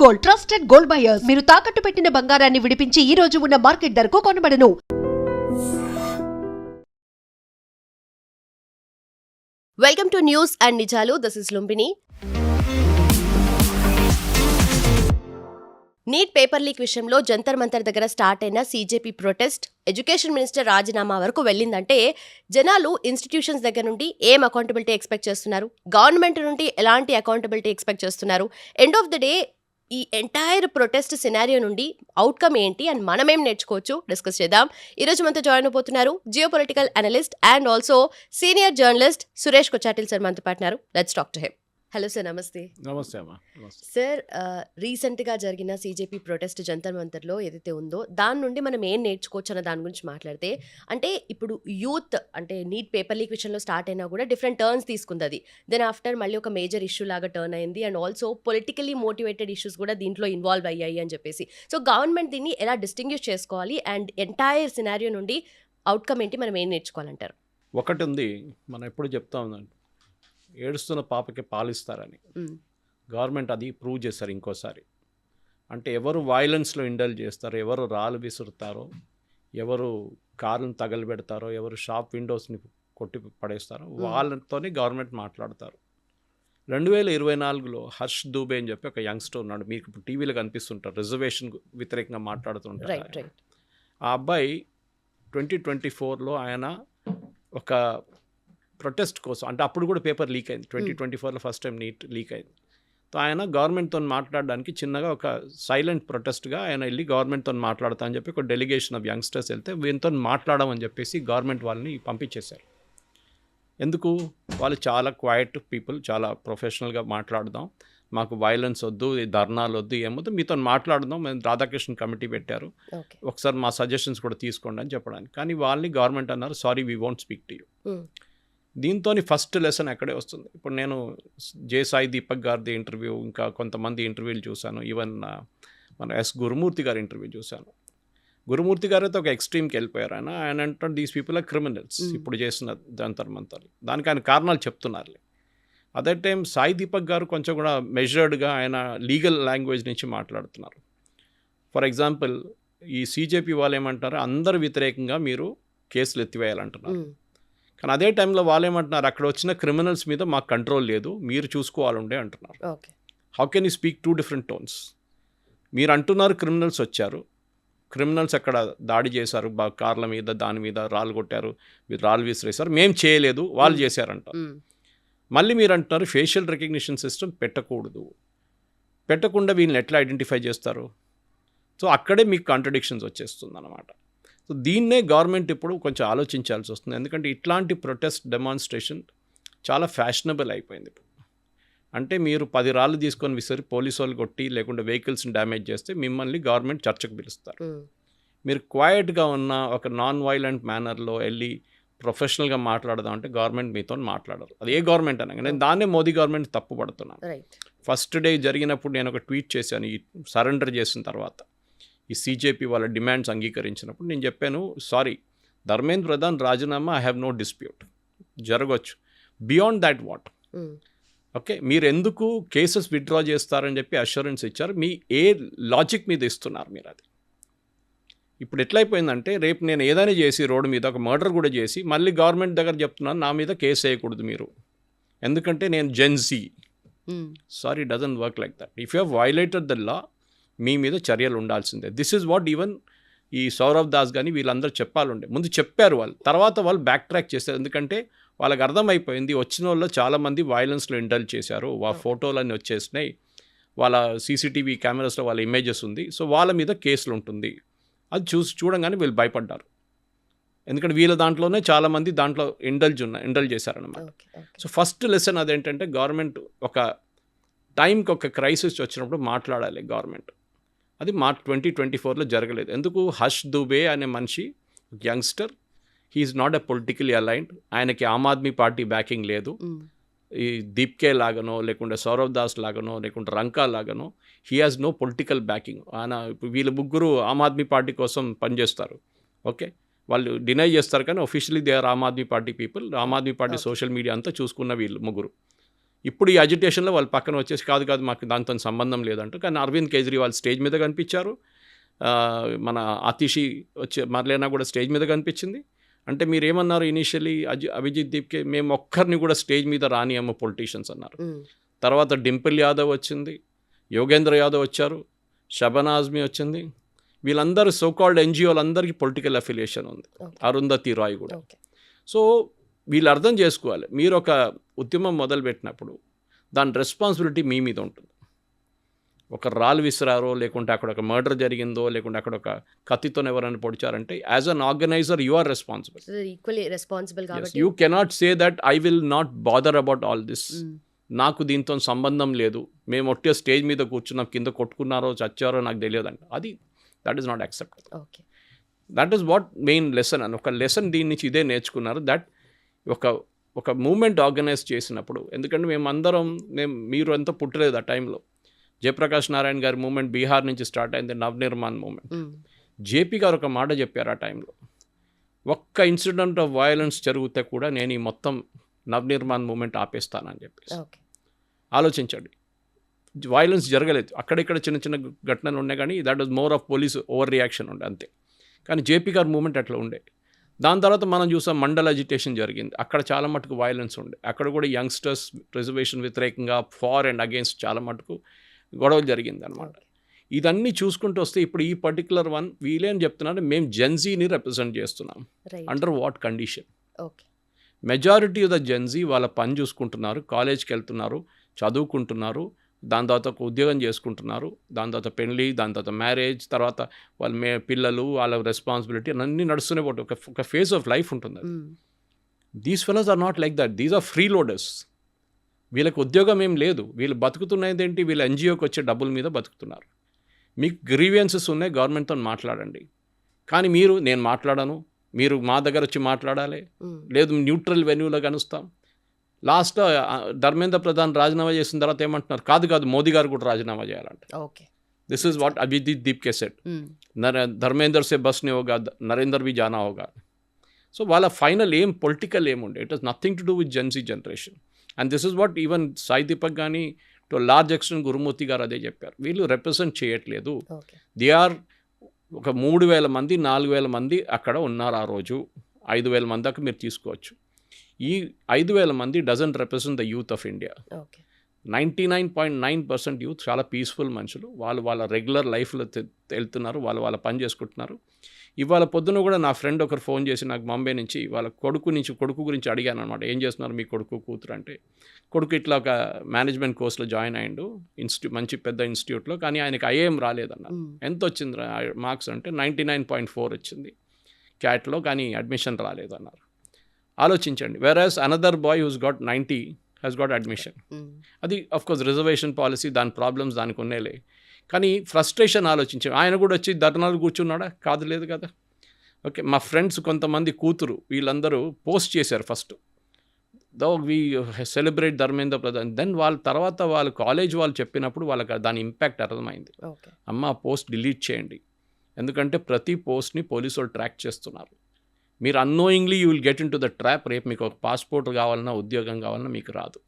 Gold, trusted gold buyers. మీరు తాకట్టు పెట్టిన బంగారాన్ని విడిపించి ఈ రోజు ఉన్న మార్కెట్ ధరకు కొనబడను. వెల్కమ్ టు న్యూస్ అండ్ నిజాలు. This is Lumbini. Neat paper leak విషయంలో జంతర్ మంతర్ దగ్గర స్టార్ట్ అయిన సీజేపీ ప్రొటెస్ట్ ఎడ్యుకేషన్ మినిస్టర్ రాజీనామా వరకు వెళ్ళిందంటే జనాలు ఇన్స్టిట్యూషన్స్ దగ్గర నుండి ఏం అకౌంటబిలిటీ ఎక్స్పెక్ట్ చేస్తున్నారు, గవర్నమెంట్ నుండి ఎలాంటి అకౌంటబిలిటీ ఎక్స్పెక్ట్ చేస్తున్నారు, ఎండ్ ఆఫ్ ద డే ఈ ఎంటైర్ ప్రొటెస్ట్ సినారియో నుండి అవుట్కమ్ ఏంటి అండ్ మనమేం నేర్చుకోవచ్చు డిస్కస్ చేద్దాం. ఈరోజు మనతో జాయిన్ అయిపోతున్నారు geopolitical analyst and also senior journalist Suresh Kochattil sir మనతో పాటున్నారు. Let's talk to him. Hello sir, నమస్తే. నమస్తే అమ్మా. సార్, రీసెంట్గా జరిగిన సీజేపీ ప్రొటెస్ట్ జంతర్ మంతర్లో ఏదైతే ఉందో దాని నుండి మనం ఏం నేర్చుకోవచ్చు అన్న దాని గురించి మాట్లాడితే, అంటే ఇప్పుడు యూత్ అంటే నీట్ పేపర్ లీక్ విషయంలో స్టార్ట్ అయినా కూడా డిఫరెంట్ టర్న్స్ తీసుకుంది. అది దెన్ ఆఫ్టర్ మళ్ళీ ఒక మేజర్ ఇష్యూ లాగా టర్న్ అయింది and also politically motivated issues కూడా దీంట్లో ఇన్వాల్వ్ అయ్యాయి అని చెప్పేసి. సో గవర్నమెంట్ దీన్ని ఎలా డిస్టింగ్విష్ చేసుకోవాలి అండ్ ఎంటైర్ సినారియో నుండి అవుట్కమ్ ఏంటి, మనం ఏం నేర్చుకోవాలంటారు? ఒకటి ఉంది, మనం ఎప్పుడు చెప్తా ఉందండి, ఏడుస్తున్న పాపకి పాలిస్తారని. గవర్నమెంట్ అది ప్రూవ్ చేశారు ఇంకోసారి. అంటే ఎవరు వైలెన్స్లో ఇండల్ చేస్తారో, ఎవరు రాళ్ళు విసురుతారో, ఎవరు కార్లను తగలబెడతారో, ఎవరు షాప్ విండోస్ని కొట్టి పడేస్తారో వాళ్ళతోనే గవర్నమెంట్ మాట్లాడతారు. 2024లో హర్ష్ దూబే అని చెప్పి ఒక యంగ్స్టర్ ఉన్నాడు, మీకు ఇప్పుడు టీవీలో కనిపిస్తుంటారు, రిజర్వేషన్ వ్యతిరేకంగా మాట్లాడుతుంటారు. ఆ అబ్బాయి 2024లో ఆయన ఒక ప్రొటెస్ట్ కోసం, అంటే అప్పుడు కూడా పేపర్ లీక్ అయింది, 2024లో ఫస్ట్ టైం నీట్ లీక్ అయింది. సో ఆయన గవర్నమెంట్తో మాట్లాడడానికి చిన్నగా ఒక సైలెంట్ ప్రొటెస్ట్గా ఆయన వెళ్ళి గవర్నమెంట్తో మాట్లాడతా అని చెప్పి ఒక డెలిగేషన్ ఆఫ్ యంగ్స్టర్స్ వెళ్తే వీళ్ళతో మాట్లాడమని చెప్పేసి గవర్నమెంట్ వాళ్ళని పంపించేశారు. ఎందుకు? వాళ్ళు చాలా క్వైట్ పీపుల్, చాలా ప్రొఫెషనల్గా మాట్లాడదాం, మాకు వైలెన్స్ వద్దు, ధర్నాలు వద్దు, ఏమొద్దు, మీతో మాట్లాడదాం, మేము రాధాకృష్ణ కమిటీ పెట్టారు, ఒకసారి మా సజెషన్స్ కూడా తీసుకోండి అని చెప్పడానికి. కానీ వాళ్ళని గవర్నమెంట్ అన్నారు, sorry we won't speak to you. దీంతో ఫస్ట్ లెసన్ ఎక్కడే వస్తుంది. ఇప్పుడు నేను జే సాయి దీపక్ గారిది ఇంటర్వ్యూ, ఇంకా కొంతమంది ఇంటర్వ్యూలు చూశాను, ఈవెన్ మన ఎస్ గురుమూర్తి గారి ఇంటర్వ్యూ చూశాను. గురుమూర్తి గారు అయితే ఒక ఎక్స్ట్రీమ్కి వెళ్ళిపోయారు. ఆయన అంటారు దీస్ పీపుల్ ఆర్ క్రిమినల్స్, ఇప్పుడు చేసిన జంతర్ మంతర్. దానికి ఆయన కారణాలు చెప్తున్నారు. అదే టైం సాయి దీపక్ గారు కొంచెం కూడా మెజర్డ్గా ఆయన లీగల్ లాంగ్వేజ్ నుంచి మాట్లాడుతున్నారు. ఫర్ ఎగ్జాంపుల్, ఈ సీజేపీ వాళ్ళు ఏమంటారు, అందరు వ్యతిరేకంగా మీరు కేసులు ఎత్తివేయాలంటున్నారు. కానీ అదే టైంలో వాళ్ళు ఏమంటున్నారు, అక్కడ వచ్చిన క్రిమినల్స్ మీద మాకు కంట్రోల్ లేదు, మీరు చూసుకోవాలండే అంటున్నారు. How can you speak two different tones? మీరు అంటున్నారు క్రిమినల్స్ వచ్చారు, క్రిమినల్స్ అక్కడ దాడి చేశారు, కార్ల మీద దాని మీద రాళ్ళు కొట్టారు, మీరు రాళ్ళు విసిరేశారు, మేము చేయలేదు, వాళ్ళు చేశారంట. మళ్ళీ మీరు అంటున్నారు ఫేషియల్ రికగ్నిషన్ సిస్టమ్ పెట్టకూడదు, పెట్టకుండా వీళ్ళని ఎట్లా ఐడెంటిఫై చేస్తారు? సో అక్కడే మీకు కాంట్రడిక్షన్స్ వచ్చేస్తుంది అన్నమాట. సో దీన్నే గవర్నమెంట్ ఇప్పుడు కొంచెం ఆలోచించాల్సి వస్తుంది. ఎందుకంటే ఇట్లాంటి ప్రొటెస్ట్ డెమాన్స్ట్రేషన్ చాలా ఫ్యాషనబుల్ అయిపోయింది ఇప్పుడు. అంటే మీరు 10 రాళ్ళు తీసుకొని విసిరి పోలీసు వాళ్ళు కొట్టి లేకుంటే వెహికల్స్ని డ్యామేజ్ చేస్తే మిమ్మల్ని గవర్నమెంట్ చర్చకు పిలుస్తారు. మీరు క్వైట్గా ఉన్న ఒక నాన్ వైలెంట్ మేనర్లో వెళ్ళి ప్రొఫెషనల్గా మాట్లాడదాం అంటే గవర్నమెంట్ మీతో మాట్లాడరు. అది ఏ గవర్నమెంట్ అనగా నేను దాన్నే మోదీ గవర్నమెంట్ తప్పు పడుతున్నాను. ఫస్ట్ డే జరిగినప్పుడు నేను ఒక ట్వీట్ చేశాను, ఈ సరెండర్ చేసిన తర్వాత ఈ సీజేపీ వాళ్ళ డిమాండ్స్ అంగీకరించినప్పుడు నేను చెప్పాను, సారీ ధర్మేంద్ర ప్రధాన్ రాజీనామా ఐ హ్యావ్ నో డిస్ప్యూట్, జరగవచ్చు, బియాండ్ దాట్ వాట్ ఓకే, మీరు ఎందుకు కేసెస్ విత్డ్రా చేస్తారని చెప్పి అష్యూరెన్స్ ఇచ్చారు, మీ ఏ లాజిక్ మీద ఇస్తున్నారు మీరు? అది ఇప్పుడు ఎట్లయిపోయిందంటే రేపు నేను ఏదైనా చేసి రోడ్డు మీద ఒక మర్డర్ కూడా చేసి మళ్ళీ గవర్నమెంట్ దగ్గర చెప్తున్నాను నా మీద కేసు వేయకూడదు మీరు, ఎందుకంటే నేను gen Z. Sorry, doesn't work like that. If you have violated the law మీ మీద చర్యలు ఉండాల్సిందే. దిస్ ఈజ్ వాట్ ఈవెన్ ఈ సౌరవ్ దాస్ కానీ వీళ్ళందరూ చెప్పాలండే. ముందు చెప్పారు వాళ్ళు, తర్వాత వాళ్ళు బ్యాక్ ట్రాక్ చేశారు. ఎందుకంటే వాళ్ళకి అర్థమైపోయింది వచ్చిన వాళ్ళు చాలామంది వైలెన్స్లో ఇండల్జ్ చేశారు, ఫోటోలన్నీ వచ్చేసినాయి, వాళ్ళ సీసీటీవీ కెమెరాస్లో వాళ్ళ ఇమేజెస్ ఉంది, సో వాళ్ళ మీద కేసులు ఉంటుంది. అది చూడంగానే వీళ్ళు భయపడ్డారు, ఎందుకంటే వీళ్ళ దాంట్లోనే చాలామంది దాంట్లో ఇండల్జ్ చేశారనమాట. సో ఫస్ట్ లెసన్ అదేంటంటే గవర్నమెంట్ ఒక టైంకి ఒక క్రైసిస్ వచ్చినప్పుడు మాట్లాడాలి గవర్నమెంట్. అది 2024లో జరగలేదు. ఎందుకు? హర్ష్ దూబే అనే మనిషి youngster, he is not a politically aligned, ఆయనకి ఆమ్ ఆద్మీ పార్టీ బ్యాకింగ్ లేదు. ఈ దీప్కే లాగానో లేకుంటే సౌరవ్ దాస్ లాగానో లేకుంటే రంకా లాగానో he has no political backing. ఆయన వీళ్ళు ముగ్గురు ఆమ్ ఆద్మీ పార్టీ కోసం పనిచేస్తారు. ఓకే, వాళ్ళు డినై చేస్తారు కానీ officially they are Aam Aadmi party people. Aam Aadmi party social media అంతా చూసుకున్న వీళ్ళు ముగ్గురు. ఇప్పుడు ఈ అజిటేషన్లో వాళ్ళు పక్కన వచ్చేసి కాదు మాకు దాంతో సంబంధం లేదంటూ. కానీ అరవింద్ కేజ్రీవాల్ స్టేజ్ మీద కనిపించారు, మన ఆతిషి వచ్చే మర్లేనా కూడా స్టేజ్ మీద కనిపించింది. అంటే మీరు ఏమన్నారు ఇనీషియలీ అభిజిత్ దీప్కే మేము ఒక్కరిని కూడా స్టేజ్ మీద రానియమ్మ పొలిటీషియన్స్ అన్నారు. తర్వాత డింపుల్ యాదవ్ వచ్చింది, యోగేంద్ర యాదవ్ వచ్చారు, షబనా ఆజ్మీ వచ్చింది. వీళ్ళందరూ సోకాల్డ్ ఎన్జిఓలందరికీ పొలిటికల్ అఫిలియేషన్ ఉంది, అరుంధతి రాయ్ కూడా. సో వీళ్ళు అర్థం చేసుకోవాలి, మీరు ఒక ఉద్యమం మొదలుపెట్టినప్పుడు దాని రెస్పాన్సిబిలిటీ మీ మీద ఉంటుంది. ఒక రాళ్ళు విసిరారో, లేకుంటే అక్కడ ఒక మర్డర్ జరిగిందో, లేకుంటే అక్కడ ఒక కత్తితో ఎవరైనా పొడిచారంటే as an organiser you are responsible. Equally responsible కాబట్టి you cannot say that I will not bother about all this, నాకు దీంతో సంబంధం లేదు, మేము ఒట్టే స్టేజ్ మీద కూర్చున్నాం, కింద కొట్టుకున్నారో చచ్చారో నాకు తెలియదండి. అది that is not acceptable. Okay, that is what main lesson అని. ఒక లెసన్ దీని నుంచి ఇదే నేర్చుకున్నారు, దట్ ఒక మూమెంట్ ఆర్గనైజ్ చేసినప్పుడు, ఎందుకంటే మీరు అంతా పుట్టలేదు ఆ టైంలో. జయప్రకాష్ నారాయణ గారి మూమెంట్ బీహార్ నుంచి స్టార్ట్ అయింది, నవనిర్మాణ్ మూమెంట్. జేపీ గారు ఒక మాట చెప్పారు ఆ టైంలో, ఒక్క ఇన్సిడెంట్ ఆఫ్ వయలెన్స్ జరిగితే కూడా నేను ఈ మొత్తం నవనిర్మాణ్ మూమెంట్ ఆపేస్తానని చెప్పేసి. ఆలోచించండి, వయలెన్స్ జరగలేదు, అక్కడిక్కడ చిన్న చిన్న ఘటనలు ఉన్నాయి, కానీ that was more of police over reaction ఉండే అంతే. కానీ జేపీ గారి మూమెంట్ అట్లా ఉండే. దాని తర్వాత మనం చూసాం మండల్ అజిటేషన్ జరిగింది, అక్కడ చాలా మటుకు వయలెన్స్ ఉండే. అక్కడ కూడా యంగ్స్టర్స్ రిజర్వేషన్ వ్యతిరేకంగా ఫార్ అండ్ అగేన్స్ట్ చాలా మటుకు గొడవలు జరిగింది అనమాట. ఇదన్నీ చూసుకుంటూ వస్తే ఇప్పుడు ఈ పర్టికులర్ వన్ వీలేం చెప్తున్నారు, మేము జెన్జీని రిప్రజెంట్ చేస్తున్నాం. Under what condition? Majority of the Gen Z వాళ్ళ పని చూసుకుంటున్నారు, కాలేజ్కి వెళ్తున్నారు, చదువుకుంటున్నారు, దాని తర్వాత ఒక ఉద్యోగం చేసుకుంటున్నారు, దాని తర్వాత పెళ్ళి, దాని తర్వాత మ్యారేజ్, తర్వాత వాళ్ళ పిల్లలు, వాళ్ళ రెస్పాన్సిబిలిటీ అన్నీ నడుస్తూనే పోతే ఒక ఫేజ్ ఆఫ్ లైఫ్ ఉంటుంది. These fellows are not like that, these are free loaders. వీళ్ళకి ఉద్యోగం ఏం లేదు, వీళ్ళు బతుకుతున్నది ఏంటి, వీళ్ళు ఎన్జిఓకి వచ్చే డబ్బుల మీద బతుకుతున్నారు. మీకు గ్రీవియన్సెస్ ఉన్నాయి, గవర్నమెంట్తో మాట్లాడండి. కానీ నేను మాట్లాడను, మీరు మా దగ్గర వచ్చి మాట్లాడాలి, లేదు న్యూట్రల్ వెన్యూలో కనుస్తాం. లాస్ట్లో ధర్మేంద్ర ప్రధాన్ రాజీనామా చేసిన తర్వాత ఏమంటున్నారు, కాదు మోదీ గారు కూడా రాజీనామా చేయాలంట. This is what Abhijit Dipke said, Dharmender సే బస్ నే హోగా, నరేందర్ బి జానా హోగా. సో వాళ్ళ ఫైనల్ పొలిటికల్ ఏముండే, it has nothing to do with gen Z generation. And this is what even Sai Deepak కానీ టు లార్జ్ ఎక్స్టెంట్ గురుమూర్తి గారు అదే చెప్పారు, వీళ్ళు రిప్రజెంట్ చేయట్లేదు. దే ఆర్ ఒక 3,000 మంది 4,000 మంది అక్కడ ఉన్నారు ఆ రోజు, 5,000 మంది దాకా మీరు తీసుకోవచ్చు. ఈ 5,000 మంది doesn't represent the youth of India. 99.9% youth చాలా పీస్ఫుల్ మనుషులు, వాళ్ళ రెగ్యులర్ లైఫ్లో వెళ్తున్నారు, వాళ్ళ పని చేసుకుంటున్నారు. ఇవాళ పొద్దున కూడా నా ఫ్రెండ్ ఒకరు ఫోన్ చేసి నాకు బాంబే నుంచి వాళ్ళ కొడుకు గురించి అడిగాను అనమాట, ఏం చేస్తున్నారు మీ కొడుకు కూతురు అంటే, కొడుకు ఇట్లా ఒక మేనేజ్మెంట్ కోర్సులో జాయిన్ అయ్యిండు, మంచి పెద్ద ఇన్స్టిట్యూట్లో, కానీ ఆయనకి ఐఏఎం రాలేదన్నారు. ఎంత వచ్చింది మార్క్స్ అంటే 99.4 వచ్చింది క్యాట్లో, కానీ అడ్మిషన్ రాలేదన్నారు. ఆలోచించండి. Whereas another boy who's got 90 has got admission. అది అఫ్కోర్స్ రిజర్వేషన్ పాలసీ, దాని ప్రాబ్లమ్స్ దానికి ఉన్నేలే, కానీ ఫ్రస్ట్రేషన్ ఆలోచించాం. ఆయన కూడా వచ్చి ధర్నాలు కూర్చున్నాడా? కాదు, లేదు కదా. ఓకే, మా ఫ్రెండ్స్ కొంతమంది కూతురు వీళ్ళందరూ పోస్ట్ చేశారు first, though we celebrate Dharmendra Pradhan. Then వాళ్ళ తర్వాత వాళ్ళు కాలేజ్ వాళ్ళు చెప్పినప్పుడు వాళ్ళకి దాని ఇంపాక్ట్ అర్థమైంది. అమ్మ పోస్ట్ డిలీట్ చేయండి, ఎందుకంటే ప్రతి పోస్ట్ని పోలీసు వాళ్ళు ట్రాక్ చేస్తున్నారు. మీరు annoyingly you will get into the trap. రేపు మీకు ఒక పాస్పోర్ట్ కావాలన్నా, ఉద్యోగం కావాలన్నా మీకు రాదు.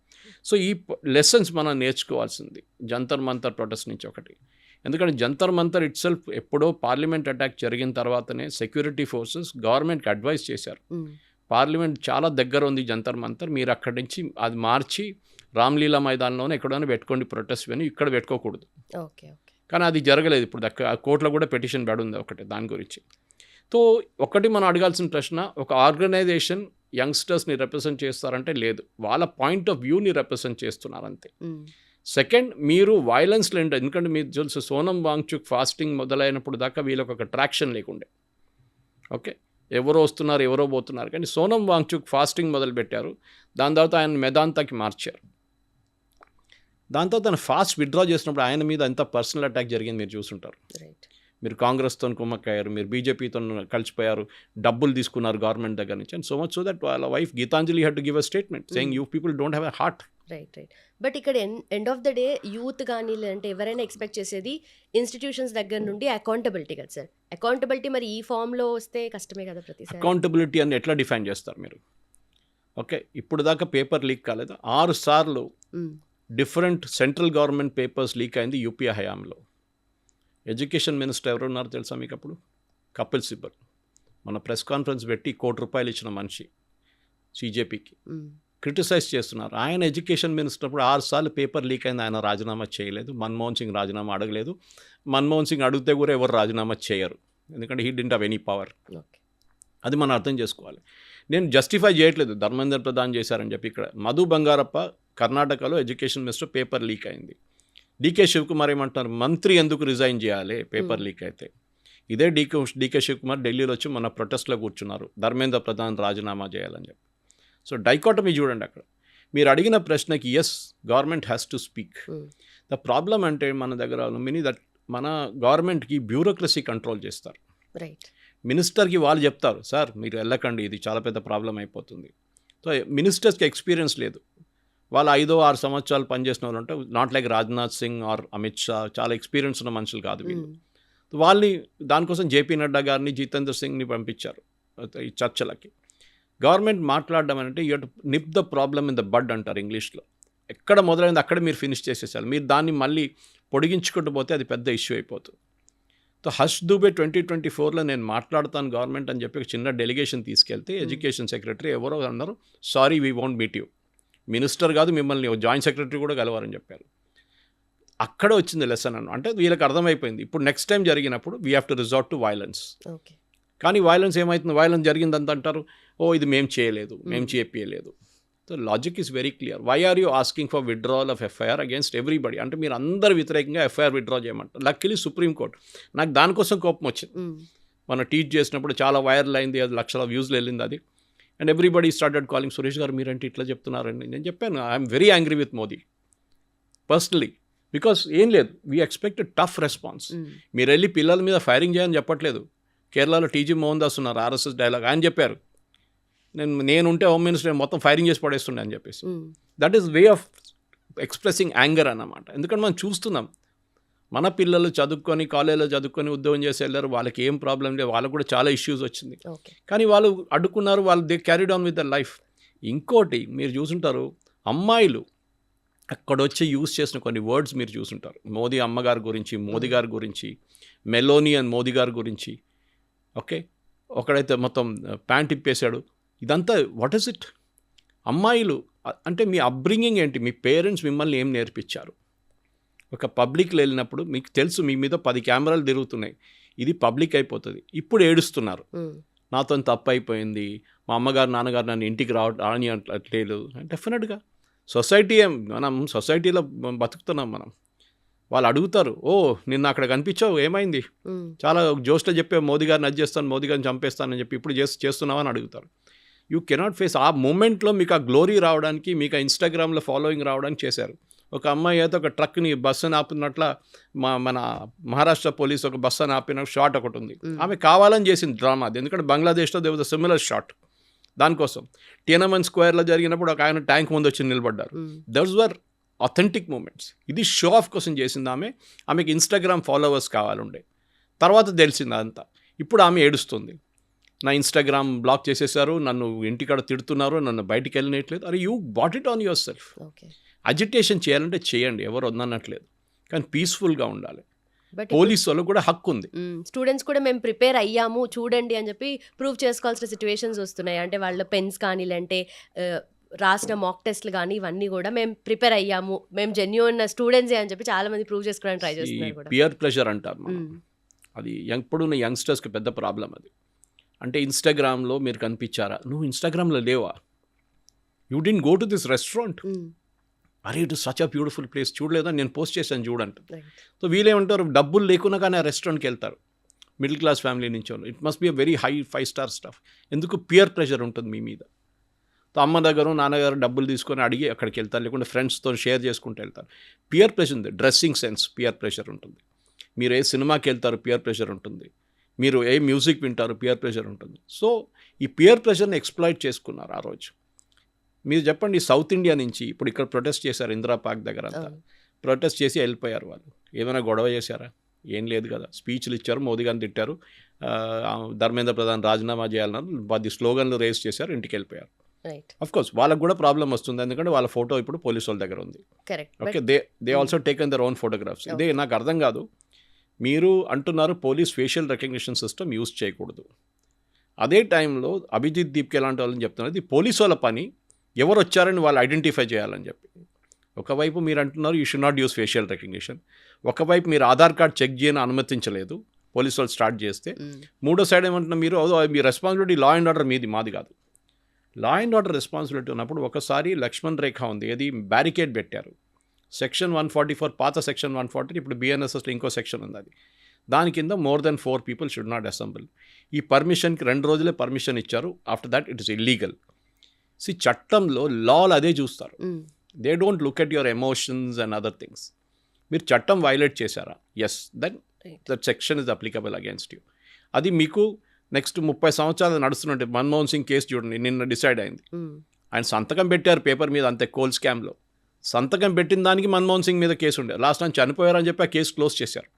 సో ఈ లెసన్స్ మనం నేర్చుకోవాల్సింది జంతర్ మంతర్ ప్రొటెస్ట్ నుంచి ఒకటి. ఎందుకంటే జంతర్ మంతర్ ఇట్ సెల్ఫ్ ఎప్పుడో పార్లమెంట్ అటాక్ జరిగిన తర్వాతనే సెక్యూరిటీ ఫోర్సెస్ గవర్నమెంట్కి అడ్వైస్ చేశారు, పార్లమెంట్ చాలా దగ్గర ఉంది జంతర్ మంతర్, మీరు అక్కడి నుంచి అది మార్చి రామ్లీలా మైదానంలోనే ఎక్కడైనా పెట్టుకోండి ప్రొటెస్ట్ అని, ఇక్కడ పెట్టుకోకూడదు. కానీ అది జరగలేదు. ఇప్పుడు కోర్టులో కూడా పెటిషన్ పడుంది ఒకటి దాని గురించి. సో ఒకటి మనం అడగాల్సిన ప్రశ్న, ఒక ఆర్గనైజేషన్ యంగ్స్టర్స్ని రిప్రజెంట్ చేస్తారంటే లేదు, వాళ్ళ పాయింట్ ఆఫ్ వ్యూని రిప్రజెంట్ చేస్తున్నారు అంతే. సెకండ్, మీరు వైలెన్స్ లేండి. ఎందుకంటే మీరు తెలుసు సోనం వాంగ్చుక్ ఫాస్టింగ్ మొదలైనప్పుడు దాకా వీళ్ళకి ఒక ట్రాక్షన్ లేకుండే. ఓకే, ఎవరో వస్తున్నారు ఎవరో పోతున్నారు, కానీ సోనం వాంగ్చుక్ ఫాస్టింగ్ మొదలుపెట్టారు, దాని తర్వాత ఆయన మెదాంతాకి మార్చారు. దాని తర్వాత ఆయన ఫాస్ట్ విత్డ్రా చేసినప్పుడు ఆయన మీద ఎంత పర్సనల్ అటాక్ జరిగింది మీరు చూసుంటారు. మీరు కాంగ్రెస్తో కుమ్మక్కయ్యారు, మీరు బీజేపీతో కలిసిపోయారు, డబ్బులు తీసుకున్నారు గవర్నమెంట్ దగ్గర నుంచి, and so much so that వాళ్ళ wife Gitanjali had to give a statement saying you people don't have a heart. Right. But ఇక్కడ end of the day youth కానీ లేదంటే ఎవరైనా ఎక్స్పెక్ట్ చేసేది ఇన్స్టిట్యూషన్స్ దగ్గర నుండి అకౌంటబిలిటీ కదా సార్. అకౌంటబిలిటీ మరి ఈ ఫామ్లో వస్తే కష్టమే కదా. ప్రతిసారి అకౌంటబిలిటీ అని ఎట్లా డిఫైన్ చేస్తారు మీరు? ఓకే, ఇప్పుడు దాకా పేపర్ లీక్ కాలేదు. 6 సార్లు different central government papers leak అయింది యూపీఏ హయాంలో. ఎడ్యుకేషన్ మినిస్టర్ ఎవరున్నారు తెలుసా మీకు అప్పుడు? కపిల్ సిబల్. మన ప్రెస్ కాన్ఫరెన్స్ పెట్టి ₹1 కోటి ఇచ్చిన మనిషి సీజేపీకి క్రిటిసైజ్ చేస్తున్నారు. ఆయన ఎడ్యుకేషన్ మినిస్టర్ అప్పుడు 6 సార్లు పేపర్ లీక్ అయింది, ఆయన రాజీనామా చేయలేదు. మన్మోహన్ సింగ్ రాజీనామా అడగలేదు. మన్మోహన్ సింగ్ అడిగితే కూడా ఎవరు రాజీనామా చేయరు, ఎందుకంటే he didn't have any power. అది మనం అర్థం చేసుకోవాలి. నేను జస్టిఫై చేయట్లేదు ధర్మేంద్ర ప్రధాన్ చేశారని చెప్పి. ఇక్కడ మధు బంగారప్ప కర్ణాటకలో ఎడ్యుకేషన్ మినిస్టర్, పేపర్ లీక్ అయింది. డీకే శివకుమార్ ఏమంటున్నారు, మంత్రి ఎందుకు రిజైన్ చేయాలి పేపర్ లీక్ అయితే? ఇదే డీకే శివకుమార్ ఢిల్లీలో వచ్చి మన ప్రొటెస్ట్లో కూర్చున్నారు, ధర్మేంద్ర ప్రధాన్ రాజీనామా చేయాలని చెప్పి. సో డైకాటమీ చూడండి అక్కడ. మీరు అడిగిన ప్రశ్నకి yes, government has to speak. The problem అంటే మన దగ్గర మన గవర్నమెంట్కి బ్యూరోక్రసీ కంట్రోల్ చేస్తారు. రైట్. మినిస్టర్కి వాళ్ళు చెప్తారు, సార్ మీరు వెళ్ళకండి, ఇది చాలా పెద్ద ప్రాబ్లం అయిపోతుంది. సో మినిస్టర్స్కి ఎక్స్పీరియన్స్ లేదు. వాళ్ళు 5-6 సంవత్సరాలు పనిచేసిన వాళ్ళు అంటే not like Rajnath Singh or Amit Shah, చాలా ఎక్స్పీరియన్స్ ఉన్న మనుషులు కాదు వీళ్ళు. వాళ్ళని దానికోసం జేపీ నడ్డా గారిని, జితేంద్ర సింగ్ని పంపించారు ఈ చర్చలకి. గవర్నమెంట్ మాట్లాడడం అంటే you to nip the problem in the bud అంటారు ఇంగ్లీష్లో. ఎక్కడ మొదలైంది అక్కడ మీరు ఫినిష్ చేసేసారు. మీరు దాన్ని మళ్ళీ పొడిగించుకుంటూ పోతే అది పెద్ద ఇష్యూ అయిపోతుంది. సో హర్ష్ దూబే 2024లో నేను మాట్లాడతాను గవర్నమెంట్ అని చెప్పి ఒక చిన్న డెలిగేషన్ తీసుకెళ్తే ఎడ్యుకేషన్ సెక్రటరీ ఎవరో అన్నారు, sorry we won't meet you. Minister కాదు, మిమ్మల్ని జాయింట్ సెక్రటరీ కూడా కలవారని చెప్పారు. అక్కడ వచ్చింది లెసన్ అంటే వీళ్ళకి అర్థమైపోయింది, ఇప్పుడు నెక్స్ట్ టైం జరిగినప్పుడు we have to resort to violence. Okay. కానీ వైలెన్స్ ఏమవుతుంది, వైలెన్స్ జరిగిందంత అంటారు, ఓ ఇది మేము చేయలేదు, మేము చేయలేదు. So logic is very clear. Why are you asking for withdrawal of FIR against everybody? అంటే మీరు అందరు వ్యతిరేకంగా ఎఫ్ఐఆర్ విత్డ్రా చేయమంటారు. లక్కీలీ సుప్రీంకోర్టు, నాకు దానికోసం కోపం వచ్చింది. మనం ట్వీట్ చేసినప్పుడు చాలా వైరల్ అయింది, అది లక్షల వ్యూస్లో వెళ్ళింది అది. And everybody started calling, Suresh గారు మీరంటే ఇట్లా చెప్తున్నారండి. నేను చెప్పాను, I'm very angry with Modi personally, because ఏం లేదు, వీ ఎక్స్పెక్ట్ టఫ్ రెస్పాన్స్. మీరు వెళ్ళి పిల్లల మీద ఫైరింగ్ చేయని చెప్పట్లేదు. కేరళలో టీజీ మోహన్ దాస్ ఉన్నారు, ఆర్ఎస్ఎస్ డైలాగ్, ఆయన చెప్పారు, నేనుంటే హోమ్ మినిస్టర్ మొత్తం ఫైరింగ్ చేసి పడేస్తుండే అని చెప్పేసి. That is way of expressing anger అన్నమాట. ఎందుకంటే మనం చూస్తున్నాం, మన పిల్లలు చదువుకొని కాలేజీలో చదువుకొని ఉద్యోగం చేసి వెళ్ళారు, వాళ్ళకి ఏం ప్రాబ్లం లేదు, వాళ్ళకు కూడా చాలా ఇష్యూస్ వచ్చింది, కానీ వాళ్ళు అడ్డుకున్నారు, వాళ్ళు they carried on with the life. ఇంకోటి మీరు చూసుంటారు, అమ్మాయిలు అక్కడ వచ్చి యూజ్ చేసిన కొన్ని వర్డ్స్ మీరు చూసుంటారు, మోదీ అమ్మగారి గురించి, మోదీ గారి గురించి, మెలోనీ అండ్ మోదీ గారి గురించి. ఓకే, ఒకడైతే మొత్తం ప్యాంట్ ఇప్పేశాడు. ఇదంతా వాట్ ఈస్ ఇట్? అమ్మాయిలు అంటే మీ అప్బ్రింగింగ్ ఏంటి? మీ పేరెంట్స్ మిమ్మల్ని ఏం నేర్పించారు? ఒక పబ్లిక్లో వెళ్ళినప్పుడు మీకు తెలుసు మీ మీద 10 కెమెరాలు తిరుగుతున్నాయి, ఇది పబ్లిక్ అయిపోతుంది, ఇప్పుడు ఏడుస్తున్నారు, నాతో తప్పు అయిపోయింది, మా అమ్మగారు నాన్నగారు నన్ను ఇంటికి రాని అట్లేదు. డెఫినెట్గా మనం సొసైటీలో బతుకుతున్నాం మనం. వాళ్ళు అడుగుతారు, ఓ నిన్న అక్కడ కనిపించావు, ఏమైంది, చాలా జోష్లో చెప్పే మోదీ గారిని అది చేస్తాను, మోదీ గారిని చంపేస్తానని చెప్పి ఇప్పుడు చేస్తున్నావని అడుగుతారు. You cannot face. ఆ మూమెంట్లో మీకు ఆ గ్లోరీ రావడానికి, మీకు ఆ ఇన్స్టాగ్రామ్లో ఫాలోయింగ్ రావడానికి చేశారు. ఒక అమ్మాయి అయితే ఒక ట్రక్ని బస్సుని ఆపినట్ల మన మహారాష్ట్ర పోలీస్ ఒక బస్సుని ఆపిన షాట్ ఒకటి ఉంది, ఆమె కావాలని చేసింది డ్రామా అది. ఎందుకంటే బంగ్లాదేశ్లో they was a similar shot. దానికోసం టియనమన్ స్క్వేర్లో జరిగినప్పుడు ఒక ఆయన ట్యాంక్ ముందు వచ్చి నిలబడ్డారు. That's our authentic moments. ఇది షో ఆఫ్ కోసం చేసింది ఆమెకి ఇన్స్టాగ్రామ్ ఫాలోవర్స్ కావాలండే. తర్వాత తెలిసింది అంతా. ఇప్పుడు ఆమె ఏడుస్తుంది, నా ఇన్స్టాగ్రామ్ బ్లాక్ చేసేసారు, నన్ను ఇంటికాడ తిడుతున్నారు, నన్ను బయటికి వెళ్ళనట్లేదు. అరే you bought it on your self. Agitation చేయాలంటే చేయండి, ఎవరు వద్దనట్లేదు, కానీ పీస్ఫుల్గా ఉండాలి. పోలీసు వాళ్ళకు కూడా హక్కు ఉంది. స్టూడెంట్స్ కూడా మేము ప్రిపేర్ అయ్యాము చూడండి అని చెప్పి ప్రూవ్ చేసుకోవాల్సిన సిచ్యువేషన్స్ వస్తున్నాయి. అంటే వాళ్ళ పెన్స్ కానీ, లేదంటే రాసిన మాక్ టెస్ట్లు కానీ, ఇవన్నీ కూడా మేము ప్రిపేర్ అయ్యాము, మేము జెన్యూన్ స్టూడెంట్సే అని చెప్పి చాలా మంది ప్రూవ్ చేసుకోవడానికి ట్రై చేస్తున్నారు. పియర్ ప్రెషర్ అంటారు, అది ఇప్పుడున్న యంగ్స్టర్స్కి పెద్ద ప్రాబ్లం అది. అంటే ఇన్స్టాగ్రామ్లో మీరు కనిపించారా, నువ్వు ఇన్స్టాగ్రామ్లో లేవా, you didn't go to this restaurant, అరే it is such a beautiful place, చూడలేదా, నేను పోస్ట్ చేశాను చూడంట. సో వీళ్ళేమంటారు, డబ్బులు లేకున్నా కానీ ఆ రెస్టారెంట్కి వెళ్తారు, మిడిల్ క్లాస్ ఫ్యామిలీ నుంచి వాళ్ళు. It must be a very high 5-star stuff. ఎందుకు? పియర్ ప్రెషర్ ఉంటుంది మీ మీద. సో అమ్మ దగ్గర నాన్నగారు డబ్బులు తీసుకొని అడిగి అక్కడికి వెళ్తారు, లేకుంటే ఫ్రెండ్స్తో షేర్ చేసుకుంటూ వెళ్తారు. పియర్ ప్రెషర్ ఉంది. డ్రెస్సింగ్ సెన్స్ పియర్ ప్రెషర్ ఉంటుంది. మీరు ఏ సినిమాకి వెళ్తారు, పియర్ ప్రెషర్ ఉంటుంది. మీరు ఏ మ్యూజిక్ వింటారు, పియర్ ప్రెషర్ ఉంటుంది. సో ఈ పియర్ ప్రెషర్ని ఎక్స్ప్లాయిట్ చేసుకున్నారు ఆ రోజు. మీరు చెప్పండి, సౌత్ ఇండియా నుంచి ఇప్పుడు ఇక్కడ ప్రొటెస్ట్ చేశారు, ఇందిరా పార్క్ దగ్గర అంతా ప్రొటెస్ట్ చేసి వెళ్ళిపోయారు. వాళ్ళు ఏమైనా గొడవ చేశారా? ఏం లేదు కదా. స్పీచ్లు ఇచ్చారు, మోదీ గారిని తిట్టారు, ధర్మేంద్ర ప్రధాన్ రాజీనామా చేయాలన్నారు, 10 స్లోగన్లు రేస్ చేశారు, ఇంటికి వెళ్ళిపోయారు. రైట్, అఫ్ కోర్స్ వాళ్ళకు కూడా ప్రాబ్లం వస్తుంది, ఎందుకంటే వాళ్ళ ఫోటో ఇప్పుడు పోలీసు వాళ్ళ దగ్గర ఉంది. Correct. Okay, they also taken their own photographs. ఇదే నాకు అర్థం కాదు, మీరు అంటున్నారు police facial recognition system use చేయకూడదు, అదే టైంలో అభిజిత్ దీప్కి ఎలాంటి వాళ్ళని చెప్తున్నారు, ఇది పోలీసు వాళ్ళ పని, ఎవరు వచ్చారని వాళ్ళు ఐడెంటిఫై చేయాలని చెప్పి. ఒకవైపు మీరు అంటున్నారు you should not use facial recognition, ఒకవైపు మీరు ఆధార్ కార్డ్ చెక్ చేయని అనుమతించలేదు పోలీసు వాళ్ళు స్టార్ట్ చేస్తే, మూడో సైడ్ ఏమంటున్నా మీరు మీ రెస్పాన్సిబిలిటీ లా అండ్ ఆర్డర్ మీది, మాది కాదు. లా అండ్ ఆర్డర్ రెస్పాన్సిబిలిటీ ఉన్నప్పుడు ఒకసారి లక్ష్మణ్ రేఖ ఉంది, అది బ్యారికేడ్ పెట్టారు, సెక్షన్ 144, పాత సెక్షన్ 140, ఇప్పుడు బిఎన్ఎస్ఎస్లో ఇంకో సెక్షన్ ఉంది, అది దాని కింద more than 4 people should not assemble. ఈ పర్మిషన్కి 2 రోజులే పర్మిషన్ ఇచ్చారు, after that it is illegal. చట్టంలో లాలు అదే చూస్తారు, they don't look at your emotions and other things. మీరు చట్టం వైలేట్ చేశారా, yes, then that section is applicable against you. అది మీకు నెక్స్ట్ 30 సంవత్సరాలు నడుస్తున్నట్టు మన్మోహన్ సింగ్ కేసు చూడండి, నిన్న డిసైడ్ అయింది, ఆయన సంతకం పెట్టారు పేపర్ మీద అంతే, కోల్ స్కామ్లో సంతకం పెట్టిన దానికి మన్మోహన్ సింగ్ మీద కేసు ఉండే, లాస్ట్ టైం చనిపోయారని చెప్పి ఆ కేసు క్లోజ్ చేశారు.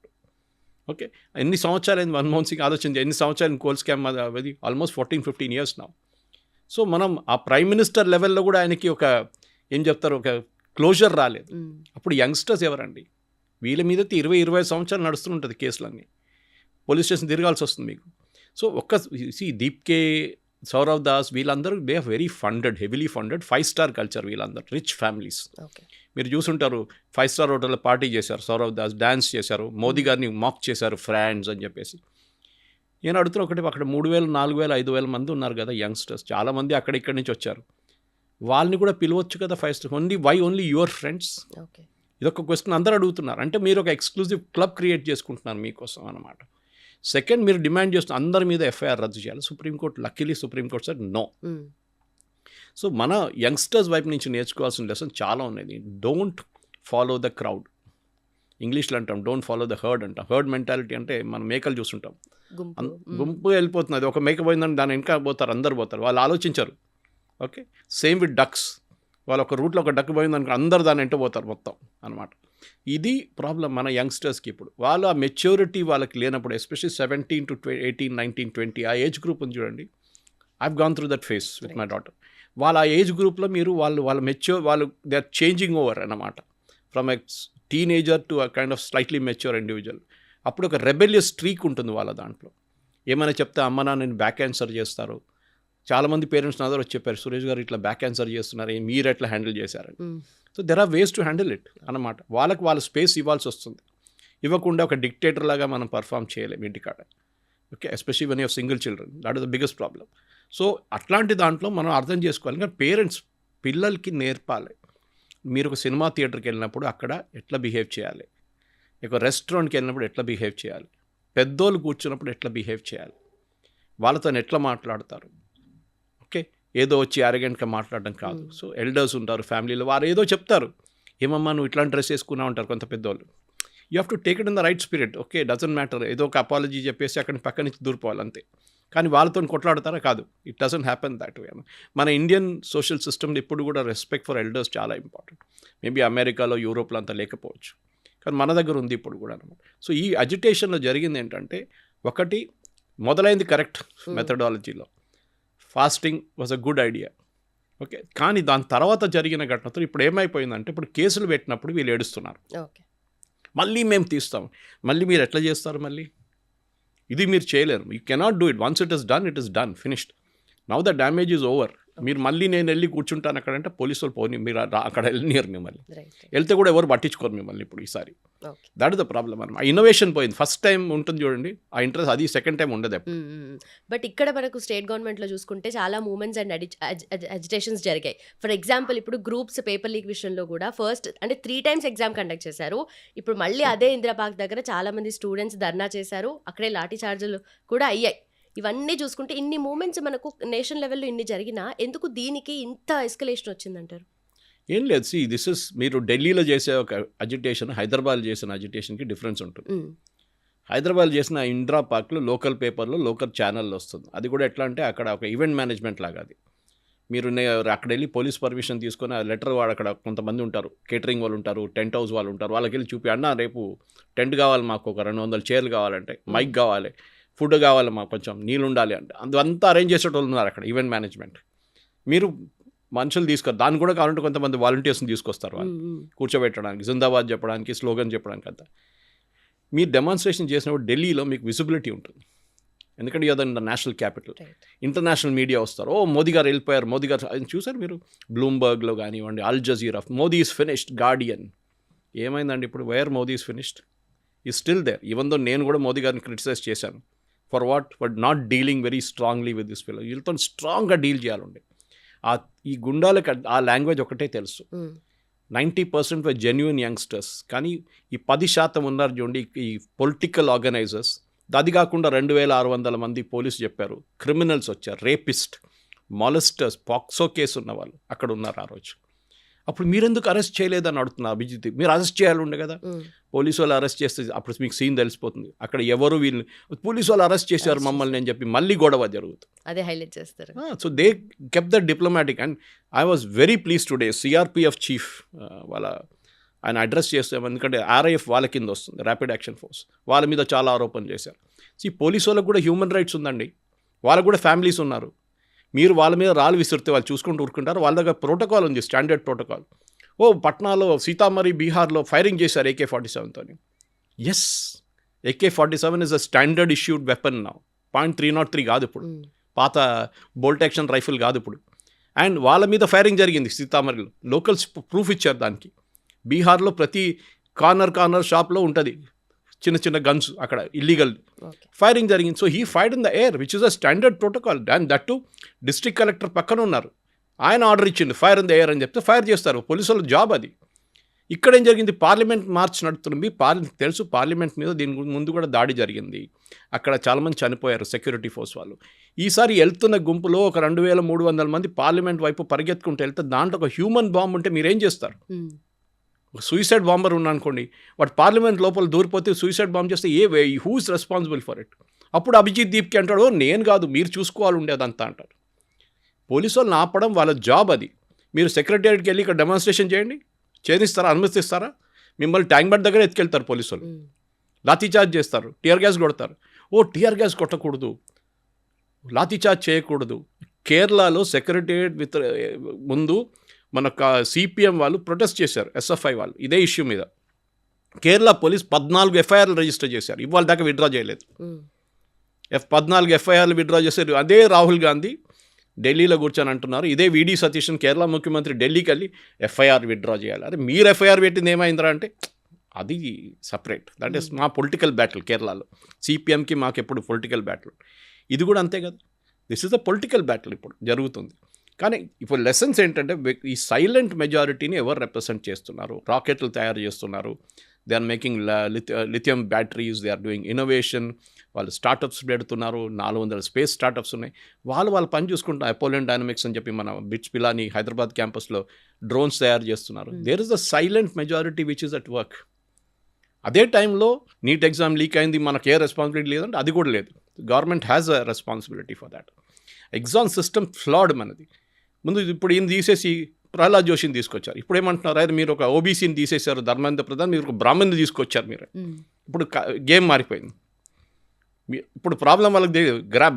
ఓకే, ఎన్ని సంవత్సరాలు అయింది మన్మోహన్ సింగ్ ఆలోచించి, ఎన్ని సంవత్సరాలు కోల్ స్కామ్ అది ఆల్మోస్ట్ 14-15 years నా. సో మనం ఆ ప్రైమ్ మినిస్టర్ లెవెల్లో కూడా ఆయనకి ఒక ఏం చెప్తారు, ఒక క్లోజర్ రాలేదు. అప్పుడు యంగ్స్టర్స్ ఎవరండి, వీళ్ళ మీద 20-25 సంవత్సరాలు నడుస్తుంటుంది కేసులన్నీ, పోలీస్ స్టేషన్ తిరగాల్సి వస్తుంది మీకు. సో దీప్కే, సౌరవ్ దాస్, వీళ్ళందరూ they are very funded, heavily funded, 5-star culture, వీళ్ళందరూ రిచ్ ఫ్యామిలీస్. మీరు చూసుంటారు 5-star హోటల్లో పార్టీ చేశారు, సౌరవ్ దాస్ డ్యాన్స్ చేశారు, మోదీ గారిని మాక్ చేశారు ఫ్రాండ్స్ అని చెప్పేసి. నేను అడుగుతున్నా ఒకటి, అక్కడ 3,000, 4,000, 5,000 మంది ఉన్నారు కదా యంగ్స్టర్స్, చాలామంది ఇక్కడి నుంచి వచ్చారు, వాళ్ళని కూడా పిలవచ్చు కదా 5-star, ఓన్లీ యువర్ ఫ్రెండ్స్. ఇదొక క్వశ్చన్ అందరూ అడుగుతున్నారు, అంటే మీరు ఒక ఎక్స్క్లూజివ్ క్లబ్ క్రియేట్ చేసుకుంటున్నారు మీకోసం అన్నమాట. సెకండ్, మీరు డిమాండ్ చేస్తున్న అందరి మీద ఎఫ్ఐఆర్ రద్దు చేయాలి, supreme court luckily supreme court sir no. So మన యంగ్స్టర్స్ వైపు నుంచి నేర్చుకోవాల్సిన లెసన్ చాలా ఉన్నాయి. డోంట్ ఫాలో ద క్రౌడ్, ఇంగ్లీష్లో అంటాం డోంట్ ఫాలో ద హర్డ్ అంటాం. హర్డ్ మెంటాలిటీ అంటే మనం మేకలు చూస్తుంటాం, గుంపు వెళ్ళిపోతుంది, అది ఒక మేక పోయిందని దాని వెనక పోతారు, అందరు పోతారు, వాళ్ళు ఆలోచించరు. ఓకే, సేమ్ విత్ డక్స్, వాళ్ళు ఒక రూట్లో ఒక డక్ పోయిందనుకో అందరు దాని వెంట పోతారు మొత్తం అనమాట. ఇది ప్రాబ్లం మన యంగ్స్టర్స్కి. ఇప్పుడు వాళ్ళు ఆ మెచ్యూరిటీ వాళ్ళకి లేనప్పుడు, ఎస్పెషల్లీ 17 to 18, 19, 20 ఆ ఏజ్ గ్రూప్ ఉంది చూడండి, I have gone through that face with my daughter. వాళ్ళ ఆ ఏజ్ గ్రూప్లో మీరు వాళ్ళ మెచ్యూర్, వాళ్ళు దే ఆర్ చేంజింగ్ ఓవర్ అన్నమాట, from a teenager to a kind of slightly mature individual. అప్పుడు ఒక రెబెలియస్ స్ట్రీక్ ఉంటుంది వాళ్ళ దాంట్లో, ఏమైనా చెప్తే అమ్మ నాన్నని బ్యాక్ ఆన్సర్ చేస్తారు. చాలామంది పేరెంట్స్ నా దగ్గర వచ్చి చెప్పారు, సురేష్ గారు ఇట్లా బ్యాక్ ఆన్సర్ చేస్తున్నారు, మీరు ఎట్లా హ్యాండిల్ చేశారని. So there are ways to handle it అన్నమాట. వాళ్ళ స్పేస్ ఇవ్వాల్సి వస్తుంది, ఇవ్వకుండా ఒక డిక్టేటర్ లాగా మనం పర్ఫామ్ చేయలేము ఇంటికాడ. Okay, especially when you have single children, that is the biggest problem. So అట్లాంటి దాంట్లో మనం అర్థం చేసుకోవాలి, కానీ పేరెంట్స్ పిల్లలకి నేర్పాలి. మీరు ఒక సినిమా థియేటర్కి వెళ్ళినప్పుడు అక్కడ ఎట్లా బిహేవ్ చేయాలి, ఒక రెస్టారెంట్కి వెళ్ళినప్పుడు ఎట్లా బిహేవ్ చేయాలి, పెద్దోళ్ళు కూర్చున్నప్పుడు ఎట్లా బిహేవ్ చేయాలి, వాళ్ళతో ఎట్లా మాట్లాడతారు. ఓకే, ఏదో వచ్చి అరగెంట్గా మాట్లాడడం కాదు. సో ఎల్డర్స్ ఉంటారు ఫ్యామిలీలో, వారు ఏదో చెప్తారు, ఏమమ్మా నువ్వు ఇట్లాంటి డ్రెస్ వేసుకున్నా ఉంటారు కొంత పెద్దోళ్ళు. You have to take it in the right spirit. Okay, doesn't matter, ఏదో ఒక అపాలజీ చెప్పేసి అక్కడి పక్క నుంచి దూరిపోవాలి అంతే. కానీ వాళ్ళతో కొట్లాడతారా, కాదు, it doesn't happen that way. మన ఇండియన్ సోషల్ సిస్టమ్లో ఇప్పుడు కూడా రెస్పెక్ట్ ఫర్ ఎల్డర్స్ చాలా ఇంపార్టెంట్. మేబీ అమెరికాలో, యూరోప్లో అంతా లేకపోవచ్చు, కానీ మన దగ్గర ఉంది ఇప్పుడు కూడా అనమాట. సో ఈ అజిటేషన్లో జరిగింది ఏంటంటే, ఒకటి మొదలైంది కరెక్ట్ మెథడాలజీలో, fasting was a good idea. Okay, కానీ దాని తర్వాత జరిగిన ఘటనతో ఇప్పుడు ఏమైపోయిందంటే, ఇప్పుడు కేసులు పెట్టినప్పుడు వీళ్ళు ఏడుస్తున్నారు, మళ్ళీ మేము తీస్తాం, మళ్ళీ మీరు ఎట్లా చేస్తారు, మళ్ళీ ఇది మీరు చేయలేరు, you cannot do it. Once it is done, it is done, finished. Now the damage is over. మీరు మళ్ళీ నేను వెళ్ళి కూర్చుంటాను అక్కడంటే పోలీసు వాళ్ళు పోనీ, మీరు అక్కడ వెళ్ళనియరు మిమ్మల్ని, వెళ్తే కూడా ఎవరు పట్టించుకోరు మిమ్మల్ని ఇప్పుడు ఈసారి. దట్ ఇస్ ద ప్రాబ్లమ్ అనమాట. ఇన్నోవేషన్ పోయింది. ఫస్ట్ టైం ఉంటుంది చూడండి ఆ ఇంట్రెస్ట్, అది సెకండ్ టైం ఉండదు. బట్ ఇక్కడ మనకు స్టేట్ గవర్నమెంట్లో చూసుకుంటే చాలా మూవ్మెంట్స్ అండ్ అజిటేషన్స్ జరిగాయి. ఫర్ ఎగ్జాంపుల్ ఇప్పుడు గ్రూప్స్ పేపర్ లీక్ విషయంలో కూడా ఫస్ట్ అంటే 3 times ఎగ్జామ్ కండక్ట్ చేశారు. ఇప్పుడు మళ్ళీ అదే ఇందిరా పార్క్ దగ్గర చాలా మంది స్టూడెంట్స్ ధర్నా చేశారు, అక్కడే లాఠీ చార్జీలు కూడా అయ్యాయి. ఇవన్నీ చూసుకుంటే ఇన్ని మూమెంట్స్ మనకు నేషన్ లెవెల్లో ఇన్ని జరిగినా ఎందుకు దీనికి ఇంత ఎస్కలేషన్ వచ్చిందంటారు? ఏం లేదు, దిస్ ఇస్, మీరు ఢిల్లీలో చేసే ఒక అజిటేషన్, హైదరాబాద్ చేసిన అజిటేషన్కి డిఫరెన్స్ ఉంటుంది. హైదరాబాద్ చేసిన ఇందిరా పార్క్లో లోకల్ పేపర్లో, లోకల్ ఛానల్లో వస్తుంది. అది కూడా ఎట్లా అంటే అక్కడ ఒక ఈవెంట్ మేనేజ్మెంట్ లాగా. అది మీరు అక్కడ వెళ్ళి పోలీస్ పర్మిషన్ తీసుకొని ఆ లెటర్, వాడు అక్కడ కొంతమంది ఉంటారు, కేటరింగ్ వాళ్ళు ఉంటారు, టెంట్ హౌస్ వాళ్ళు ఉంటారు, వాళ్ళకి వెళ్ళి చూపి, అన్న రేపు టెంట్ కావాలి మాకు, ఒక 200 చైర్లు కావాలంటే, మైక్ కావాలి, ఫుడ్ కావాలి మాకు, కొంచెం నీళ్ళు ఉండాలి అంటే, అంతా అరేంజ్ చేసేటోళ్ళు ఉన్నారు అక్కడ ఈవెంట్ మేనేజ్మెంట్. మీరు మనుషులు తీసుకొని దాన్ని కూడా కావాలంటే కొంతమంది వాలంటీర్స్ని తీసుకొస్తారు వాళ్ళు కూర్చోబెట్టడానికి, జిందాబాద్ చెప్పడానికి, స్లోగన్ చెప్పడానికి అంతా. మీరు డెమాన్స్ట్రేషన్ చేసినప్పుడు ఢిల్లీలో మీకు విజిబిలిటీ ఉంటుంది, ఎందుకంటే అదన్న నేషనల్ క్యాపిటల్. ఇంటర్నేషనల్ మీడియా వస్తారు, ఓ మోదీ గారు వెళ్ళిపోయారు, మోదీ గారు చూసారు మీరు బ్లూంబర్గ్లో కానివ్వండి, Al Jazeera, Modi is finished, Guardian. ఏమైందండి ఇప్పుడు? Where Modi is finished? ఈ స్టిల్ దేర్. ఈవెన్ దో నేను కూడా మోదీ గారిని క్రిటిసైజ్ చేశాను for what, for not dealing very strongly with this పిల్లలు. వీళ్ళతో స్ట్రాంగ్గా డీల్ చేయాలండి. ఈ గుండాలకు ఆ లాంగ్వేజ్ ఒకటే తెలుసు. 90% వర్ జెన్యున్ యంగ్స్టర్స్. కానీ ఈ 10% ఉన్నారు చూడండి ఈ పొలిటికల్ ఆర్గనైజర్స్. అది కాకుండా 2600 మంది పోలీసు చెప్పారు, క్రిమినల్స్ వచ్చారు, రేపిస్ట్, మాలెస్టర్స్, పాక్సో కేసు ఉన్న వాళ్ళు అక్కడ ఉన్నారు ఆ రోజు. అప్పుడు మీరెందుకు అరెస్ట్ చేయలేదని అడుగుతున్నారు అభిజిత్. మీరు అరెస్ట్ చేయాలి ఉండే కదా. పోలీసు వాళ్ళు అరెస్ట్ చేస్తే అప్పుడు మీకు సీన్ తెలిసిపోతుంది. అక్కడ ఎవరు వీళ్ళు పోలీసు వాళ్ళు అరెస్ట్ చేశారు మమ్మల్ని అని చెప్పి మళ్ళీ గొడవ జరుగుతుంది. అదే హైలైట్ చేస్తారు. So they కెప్ the diplomatic. And I was very please today CRPF chief వాళ్ళ ఆయన అడ్రస్ చేస్తాం, ఎందుకంటే ఆర్ఐఎఫ్ వాళ్ళ కింద వస్తుంది, ర్యాపిడ్ యాక్షన్ ఫోర్స్. వాళ్ళ మీద చాలా ఆరోపణలు చేశారు. పోలీసు వాళ్ళకు కూడా హ్యూమన్ రైట్స్ ఉందండి, వాళ్ళకు కూడా ఫ్యామిలీస్ ఉన్నారు. మీరు వాళ్ళ మీద రాళ్ళు విసిరితే వాళ్ళు చూసుకుంటూ ఊరుకుంటారు. వాళ్ళ దగ్గర ప్రోటోకాల్ ఉంది, స్టాండర్డ్ ప్రోటోకాల్. ఓ పట్నాలో, సీతామరి, బీహార్లో ఫైరింగ్ చేశారు AK-47తో. Yes, AK-47 is a standard issued weapon now. .303 కాదు ఇప్పుడు, పాత బోల్ట్ యాక్షన్ రైఫిల్ కాదు ఇప్పుడు. అండ్ వాళ్ళ మీద ఫైరింగ్ జరిగింది సీతామరిలో. లోకల్స్ ప్రూఫ్ ఇచ్చారు దానికి. బీహార్లో ప్రతి కార్నర్ షాప్లో ఉంటుంది చిన్న చిన్న గన్స్, అక్కడ ఇల్లీగల్ ఫైరింగ్ జరిగింది. So he fired in the air which is a standard protocol. And that to district collector పక్కన ఉన్నారు, ఆయన ఆర్డర్ ఇచ్చింది ఫైర్ ఇన్ ద ఎయిర్ అని చెప్తే ఫైర్ చేస్తారు. పోలీసుల జాబ్ అది. ఇక్కడ ఏం జరిగింది, పార్లమెంట్ మార్చ్ నడుతుంది. తెలుసు పార్లమెంట్ మీద దీని ముందు కూడా దాడి జరిగింది, అక్కడ చాలామంది చనిపోయారు సెక్యూరిటీ ఫోర్స్ వాళ్ళు. ఈసారి వెళ్తున్న గుంపులో ఒక 2300 మంది పార్లమెంట్ వైపు పరిగెత్తుకుంటూ వెళ్తే దాంట్లో ఒక హ్యూమన్ బాంబ్ ఉంటే మీరేం చేస్తారు? సూసైడ్ బాంబర్ ఉన్నానుకోండి, వాడు పార్లమెంట్ లోపల దూరిపోతే సూసైడ్ బాంబ్ చేస్తే హూస్ రెస్పాన్సిబుల్ ఫర్ ఇట్? అప్పుడు అభిజిత్ దీప్కి అంటాడు, నేను కాదు మీరు చూసుకోవాలి ఉండేదంతా అంటారు. పోలీసు వాళ్ళని ఆపడం వాళ్ళ జాబ్ అది. మీరు సెక్రటేరియట్కి వెళ్ళి ఇక్కడ డెమాన్స్ట్రేషన్ చేయండి, చేయిస్తారా, అనుమతిస్తారా? మిమ్మల్ని ట్యాంక్ బండ్ దగ్గర ఎత్తుకెళ్తారు పోలీసు వాళ్ళు, లాఠీచార్జ్ చేస్తారు, టియర్ గ్యాస్ కొడతారు. టియర్ గ్యాస్ కొట్టకూడదు, లాఠీచార్జ్ చేయకూడదు. కేరళలో సెక్రటేరియట్ ముందు మన సిపిఎం వాళ్ళు ప్రొటెస్ట్ చేశారు, SFI వాళ్ళు, ఇదే ఇష్యూ మీద. కేరళ పోలీస్ 14 FIRలు రిజిస్టర్ చేశారు, ఇవాళ దాకా విత్డ్రా చేయలేదు. 14 FIRలు విత్డ్రా చేశారు. అదే రాహుల్ గాంధీ ఢిల్లీలో కూర్చొని అంటున్నారు, ఇదే VD సతీషన్ కేరళ ముఖ్యమంత్రి ఢిల్లీకి వెళ్ళి FIR విత్డ్రా చేయాలి. అరే మీరు FIR పెట్టింది ఏమైందిరా అంటే అది సపరేట్, దట్ ఈస్ మా పొలిటికల్ బ్యాటిల్. కేరళలో సిపిఎంకి మాకు ఎప్పుడు పొలిటికల్ బ్యాటిల్, ఇది కూడా అంతే కదా. This is the political battle ఇప్పుడు జరుగుతుంది. కానీ ఇప్పుడు లెసన్స్ ఏంటంటే ఈ సైలెంట్ మెజారిటీని ఎవరు రిప్రజెంట్ చేస్తున్నారు? రాకెట్లు తయారు చేస్తున్నారు, they are making lithium batteries, they are doing innovation, వాళ్ళు స్టార్టప్స్ పెడుతున్నారు, 400 స్పేస్ స్టార్టప్స్ ఉన్నాయి. వాళ్ళు పని చూసుకుంటున్నారు. అపోలియన్ డైనమిక్స్ అని చెప్పి మన బిట్స్ పిలాని హైదరాబాద్ క్యాంపస్లో డ్రోన్స్ తయారు చేస్తున్నారు. There is the silent majority which is at work. అదే టైంలో నీట్ ఎగ్జామ్ లీక్ అయింది, మనకు ఏ రెస్పాన్సిబిలిటీ లేదంటే అది కూడా లేదు. Government has a responsibility for that. Exam system ఫ్లాడ్ మనది. ముందు ఇప్పుడు ఈయన తీసేసి ప్రహ్లాద్ జోషిని తీసుకొచ్చారు. ఇప్పుడు ఏమంటున్నారు, అయితే మీరు ఒక ఓబీసీని తీసేశారు, ధర్మేంద్ర ప్రధాన్, మీరు ఒక బ్రాహ్మణ్ని తీసుకొచ్చారు మీరు. ఇప్పుడు గేమ్ మారిపోయింది. ఇప్పుడు ప్రాబ్లం వాళ్ళకి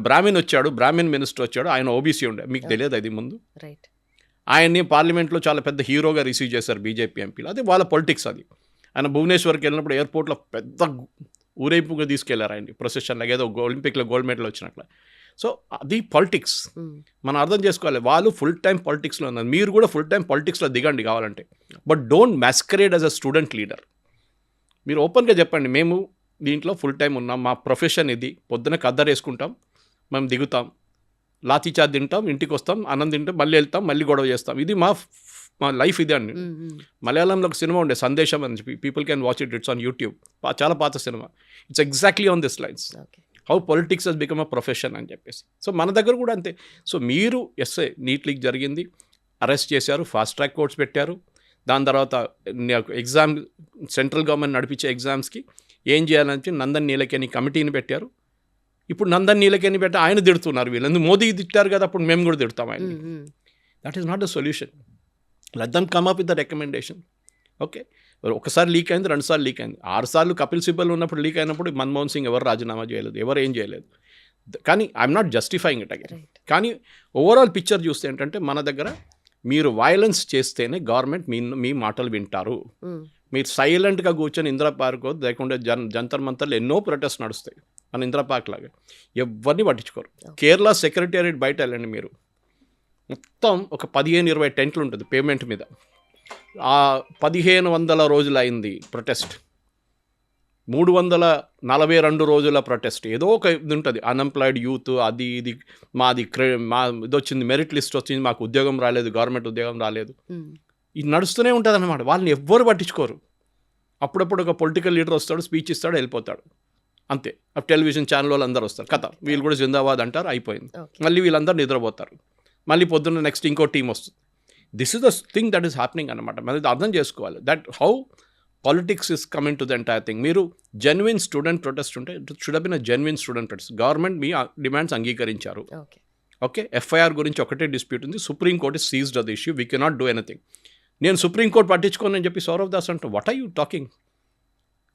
బ్రాహ్మణ్ వచ్చాడు, బ్రాహ్మణ్ మినిస్టర్ వచ్చాడు, ఆయన ఓబీసీ ఉండే, మీకు తెలియదు అది ముందు. ఆయన్ని పార్లమెంట్లో చాలా పెద్ద హీరోగా రిసీవ్ చేశారు బీజేపీ ఎంపీలు. అదే వాళ్ళ పొలిటిక్స్ అది. ఆయన భువనేశ్వర్కి వెళ్ళినప్పుడు ఎయిర్పోర్ట్లో పెద్ద ఊరేపుగా తీసుకెళ్లారు ఆయన్ని ప్రొసెషన్ లాగా, ఏదో ఒలింపిక్లో గోల్డ్ మెడల్ వచ్చినట్ల. సో అది పాలిటిక్స్ మనం అర్థం చేసుకోవాలి. వాళ్ళు ఫుల్ టైం పాలిటిక్స్లో ఉన్నారు, మీరు కూడా ఫుల్ టైం పాలిటిక్స్లో దిగండి కావాలంటే. But don't masquerade as a student leader. మీరు ఓపెన్గా చెప్పండి, మేము దీంట్లో ఫుల్ టైం ఉన్నాం, మా ప్రొఫెషన్ ఇది, పొద్దున కద్దరు వేసుకుంటాం, మేము దిగుతాం, లాఠీచార్జ్ తింటాం, ఇంటికి వస్తాం, అన్నం తింటాం, మళ్ళీ వెళ్తాం, మళ్ళీ గొడవ చేస్తాం, ఇది మా లైఫ్ ఇదే అండి. మలయాళంలో ఒక సినిమా ఉండే సందేశం అని చెప్పి, people can watch it, it's on YouTube, చాలా పాత సినిమా. It's exactly on this lines, how politics has become a profession అని చెప్పేసి. సో మన దగ్గర కూడా అంతే. సో మీరు నీట్ లీక్ జరిగింది, అరెస్ట్ చేశారు, ఫాస్ట్ ట్రాక్ కోర్ట్స్ పెట్టారు, దాని తర్వాత ఎగ్జామ్ సెంట్రల్ గవర్నమెంట్ నడిపించే ఎగ్జామ్స్కి ఏం చేయాలని నందన్ నీలకేని కమిటీని పెట్టారు. ఇప్పుడు నందన్ నీలకేని పెట్టి ఆయన తిడుతున్నారు, వీళ్ళు మోదీ తిట్టారు కదా, అప్పుడు మేము కూడా తిడతాం ఆయన. That is not the solution. Let them come up with the recommendation. Okay, ఒకసారి లీక్ అయింది, 2 సార్లు లీక్ అయింది, 6 సార్లు కపిల్ సిబల్ ఉన్నప్పుడు లీక్ అయినప్పుడు మన్మోహన్ సింగ్ ఎవరు రాజీనామా చేయలేదు, ఎవరు ఏం చేయలేదు. కానీ I'm not justifying it again. కానీ ఓవరాల్ పిక్చర్ చూస్తే ఏంటంటే మన దగ్గర మీరు వైలెన్స్ చేస్తేనే గవర్నమెంట్ మీ మాటలు వింటారు. మీరు సైలెంట్గా కూర్చొని ఇందిరా పార్క్ లేకుంటే జంతర్ మంతర్లు ఎన్నో ప్రొటెస్ట్ నడుస్తాయి మన ఇందిరా పార్క్ లాగా, ఎవరిని పట్టించుకోరు. కేరళ సెక్రటేరియట్ బయట వెళ్ళండి మీరు, మొత్తం ఒక 15-20 టెంట్లు ఉంటుంది పేమెంట్ మీద. ఆ 1500 రోజులు అయింది ప్రొటెస్ట్, 342 రోజుల ప్రొటెస్ట్. ఏదో ఒక ఇది ఉంటుంది, అన్ఎంప్లాయిడ్ యూత్ అది ఇది, మాది ఇది వచ్చింది, మెరిట్ లిస్ట్ వచ్చింది, మాకు ఉద్యోగం రాలేదు, గవర్నమెంట్ ఉద్యోగం రాలేదు, ఇది నడుస్తూనే ఉంటుంది అన్నమాట. వాళ్ళని ఎవ్వరు పట్టించుకోరు. అప్పుడప్పుడు ఒక పొలిటికల్ లీడర్ వస్తాడు, స్పీచ్ ఇస్తాడు, వెళ్ళిపోతాడు, అంతే. ఆ టెలివిజన్ ఛానల్ వాళ్ళు అందరూ వస్తారు, కథ వీళ్ళు కూడా జిందాబాద్ అంటారు, అయిపోయింది. మళ్ళీ వీళ్ళందరూ నిద్రపోతారు, మళ్ళీ పొద్దున్న నెక్స్ట్ ఇంకో టీం వస్తుంది. This is the thing that is happening అనమాట. మనం అర్థం చేసుకోవాలి that how politics is coming to the entire thing. మీరు జెన్యున్ స్టూడెంట్ ప్రొటెస్ట్ ఉంటే it should been a genuine student protest. Government మీ డిమాండ్స్ అంగీకరించారు, ఓకే. ఎఫ్ఐఆర్ గురించి ఒకటే డిస్ప్యూట్ ఉంది, supreme court seized the issue, we cannot do anything. నేను supreme court పట్టించుకోను అని చెప్పి సౌరవ్ దాస్ అంటే వాట్ ఆర్ యూ టాకింగ్?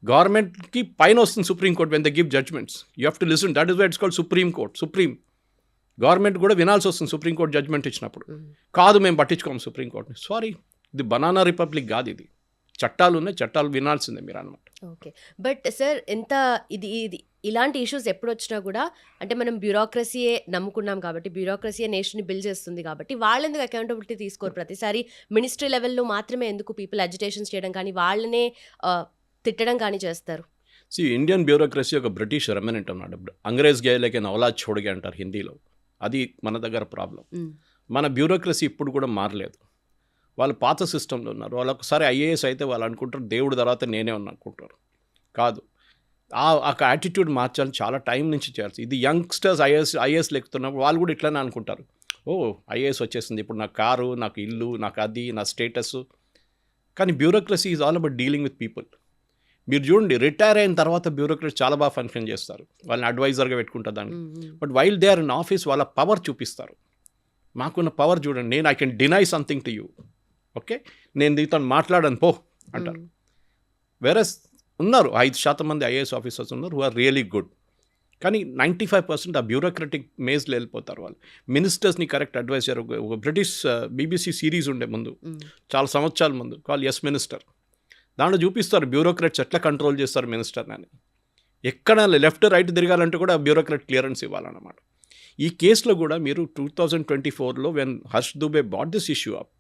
గవర్నమెంట్కి పైన వస్తుంది supreme court when they give judgments, you have to listen. That is why it's called supreme court. Supreme government కూడా వినాల్సి వస్తుంది సుప్రీంకోర్టు జడ్జ్మెంట్ ఇచ్చినప్పుడు. కాదు మేము పట్టించుకోము సుప్రీంకోర్టుని. సారీ, ఇది బనానా రిపబ్లిక్ కాదు, ఇది చట్టాలు ఉన్నాయి, చట్టాలు వినాల్సిందే మీరు అనమాట. ఓకే, బట్ సార్ ఎంత ఇది ఇలాంటి ఇష్యూస్ ఎప్పుడు వచ్చినా కూడా అంటే మనం బ్యూరోక్రసీయే నమ్ముకున్నాం కాబట్టి, బ్యూరోక్రసీయే నేషన్ని బిల్డ్ చేస్తుంది కాబట్టి వాళ్ళు ఎందుకు అకౌంటబిలిటీ తీసుకోరు? ప్రతిసారి మినిస్ట్రీ లెవెల్లో మాత్రమే ఎందుకు పీపుల్ అజిటేషన్స్ చేయడం కానీ వాళ్ళనే తిట్టడం కానీ చేస్తారు? ఇండియన్ బ్యూరోక్రసీ ఒక బ్రిటిష్ రెమినెంట్ అన్నాడు. అంగ్రేజ్ గేలకే నవలాజ్ छोड़ అంటారు హిందీలో. అది మన దగ్గర ప్రాబ్లం. మన బ్యూరోక్రసీ ఇప్పుడు కూడా మారలేదు. వాళ్ళు పాత సిస్టంలో ఉన్నారు. వాళ్ళు ఒకసారి ఐఏఎస్ అయితే వాళ్ళు అనుకుంటారు దేవుడి తర్వాత నేనే ఉన్నా అనుకుంటారు. కాదు, ఆ యాటిట్యూడ్ మార్చాలి, చాలా టైం నుంచి చేయాల్సి. ఇది యంగ్స్టర్స్ ఐఏఎస్ లెక్కుతున్నప్పుడు వాళ్ళు కూడా ఇట్లానే అనుకుంటారు, ఓ ఐఏఎస్ వచ్చేసింది, ఇప్పుడు నాకు కారు, నాకు ఇల్లు, నాకు అది, నా స్టేటస్. కానీ bureaucracy is all about dealing with people. మీరు చూడండి, రిటైర్ అయిన తర్వాత బ్యూరోక్రసీ చాలా బాగా ఫంక్షన్ చేస్తారు, వాళ్ళని అడ్వైజర్గా పెట్టుకుంటారు దాన్ని. But while they are in office వాళ్ళ పవర్ చూపిస్తారు. మాకున్న పవర్ చూడండి, నేను I can deny something to you, okay, నేను దీంతో మాట్లాడను పో అంటారు. వేరస్ ఉన్నారు 5% మంది ఐఏఎస్ ఆఫీసర్స్ ఉన్నారు హూ ఆర్ రియలీ గుడ్. కానీ 95% ఆ బ్యూరోక్రటిక్ మేజ్లో వెళ్ళిపోతారు వాళ్ళు. మినిస్టర్స్ని కరెక్ట్ అడ్వైజ్ చేయరు. ఒక బ్రిటిష్ BBC సిరీస్ ఉండే ముందు, చాలా సంవత్సరాల ముందు, కాల్ ఎస్ మినిస్టర్. దాంట్లో చూపిస్తారు బ్యూరోక్రాట్స్ ఎట్లా కంట్రోల్ చేస్తారు మినిస్టర్ని అని. ఎక్కడ లెఫ్ట్ రైట్ తిరగాలంటే కూడా బ్యూరోక్రాట్ క్లియరెన్స్ ఇవ్వాలన్నమాట. ఈ కేసులో కూడా మీరు 2024లో when Harsh Dubey brought this issue up,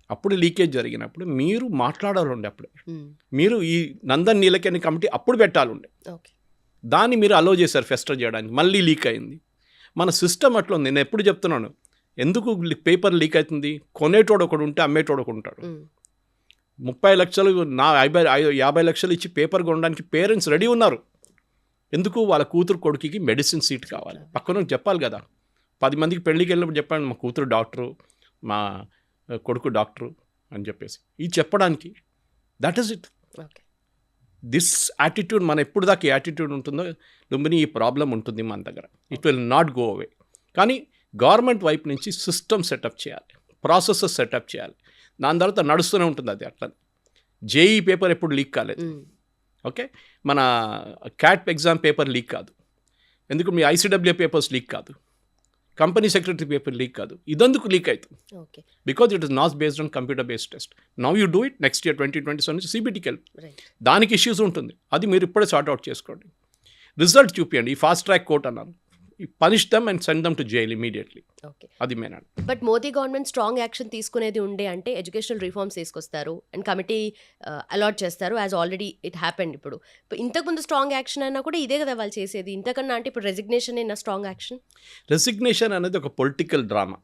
అప్పుడు లీకేజ్ జరిగినప్పుడు మీరు మాట్లాడాలండి. అప్పుడే మీరు ఈ నందన్ నీలకేని కమిటీ అప్పుడు పెట్టాలండి. దాన్ని మీరు అలో చేశారు ఫెస్టర్ చేయడానికి, మళ్ళీ లీక్ అయింది. మన సిస్టమ్ అట్లా ఉంది. నేను ఎప్పుడు చెప్తున్నాను, ఎందుకు పేపర్ లీక్ అవుతుంది? కొనేటోడు ఒకడు ఉంటే అమ్మేటోడు ఒకడు ఉంటాడు. 30 లక్షలు 50 లక్షలు ఇచ్చి పేపర్ కొనడానికి పేరెంట్స్ రెడీ ఉన్నారు. ఎందుకు? వాళ్ళ కూతురు కొడుకుకి మెడిసిన్ సీట్ కావాలి. పక్కన చెప్పాలి కదా, 10 మందికి పెళ్ళికి వెళ్ళినప్పుడు చెప్పండి మా కూతురు డాక్టరు, మా కొడుకు డాక్టరు అని చెప్పేసి, ఇది చెప్పడానికి. That is it. This attitude మన ఎప్పుడు దాకా యాటిట్యూడ్ ఉంటుందో లుంబిని ఈ ప్రాబ్లం ఉంటుంది మన దగ్గర. It will not go away. కానీ గవర్నమెంట్ వైపు నుంచి సిస్టమ్ సెటప్ చేయాలి, ప్రాసెసెస్ సెటప్ చేయాలి. దాని తర్వాత నడుస్తూనే ఉంటుంది అది. అట్లా జేఈ పేపర్ ఎప్పుడు లీక్ కాలేదు, ఓకే. మన క్యాట్ ఎగ్జామ్ పేపర్ లీక్ కాదు. ఎందుకు? మీ ICWA పేపర్స్ లీక్ కాదు, కంపెనీ సెక్రటరీ పేపర్ లీక్ కాదు. ఇదందుకు లీక్ అవుతుంది, because it is not based on computer based test. Now you do it. Next year 2027 నుంచి CBTకి వెళ్ళి దానికి ఇష్యూస్ ఉంటుంది. అది మీరు ఇప్పుడే సార్ట్అవుట్ చేసుకోండి, రిజల్ట్ చూపించండి. ఈ ఫాస్ట్ ట్రాక్ కోర్ట్ అన్నారు, punish them and send them to jail immediately. అది main. But Modi government strong action తీసుకునేది ఉండే అంటే ఎడ్యుకేషనల్ రిఫార్మ్స్ తీసుకొస్తారు అండ్ కమిటీ అలాట్ చేస్తారు, యాజ్ ఆల్రెడీ ఇట్ హ్యాపెండ్. ఇప్పుడు ఇంతకుముందు స్ట్రాంగ్ యాక్షన్ అయినా కూడా ఇదే కదా వాళ్ళు చేసేది. ఇంతకన్నా అంటే ఇప్పుడు రెసిగ్నేషన్ అయినా స్ట్రాంగ్ యాక్షన్. రెసిగ్నేషన్ అనేది ఒక పొలిటికల్ డ్రామా.